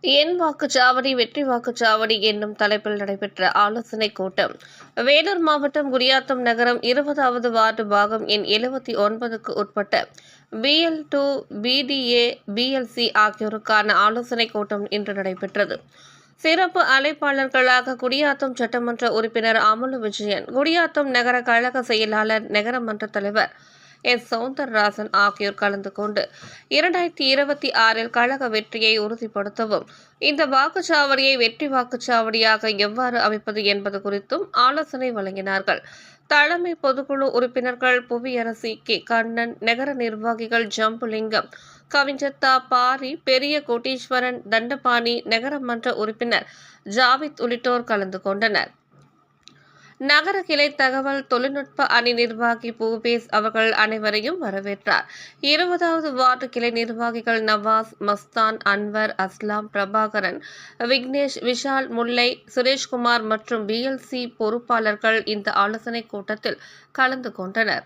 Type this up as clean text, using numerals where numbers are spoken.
என் வாக்குச்சாவடி வெற்றி வாக்குச்சாவடி என்னும் தலைப்பில் நடைபெற்ற ஆலோசனைக் கூட்டம் வேலூர் மாவட்டம் குடியாத்தம் நகரம் 20வது வார்டு பாகம் எண் 79க்கு உட்பட்ட BL2, BDA, BLC ஆகியோருக்கான ஆலோசனைக் கூட்டம் இன்று நடைபெற்றது. சிறப்பு அழைப்பாளர்களாக குடியாத்தம் சட்டமன்ற உறுப்பினர் அமுலு விஜயன், குடியாத்தம் நகர கழக செயலாளர், நகரமன்ற தலைவர் சவுந்தரராஜன் ஆகியோர் கலந்து கொண்டு 2026 கழக வெற்றியை உறுதிப்படுத்தவும், இந்த வாக்குச்சாவடியை வெற்றி வாக்குச்சாவடியாக எவ்வாறு அமைப்பது என்பது குறித்தும் ஆலோசனை வழங்கினார்கள். தலைமை பொதுக்குழு உறுப்பினர்கள் புவியரசி, கே. கண்ணன், நகர நிர்வாகிகள் ஜம்புலிங்கம், கவிஞர் தா. பாரி, பெரிய கோட்டீஸ்வரன், தண்டபாணி, நகரமன்ற உறுப்பினர் ஜாவித் உள்ளிட்டோர் கலந்து கொண்டனர். நகர கிளை தகவல் தொழில்நுட்ப அணி நிர்வாகி பூபேஸ் அவர்கள் அனைவரையும் வரவேற்றார். 20வது வார்டு கிளை நிர்வாகிகள் நவாஸ், மஸ்தான், அன்வர், அஸ்லாம், பிரபாகரன், விக்னேஷ், விஷால், முல்லை, சுரேஷ்குமார் மற்றும் BLC பொறுப்பாளர்கள் இந்த ஆலோசனைக் கூட்டத்தில் கலந்து கொண்டனர்.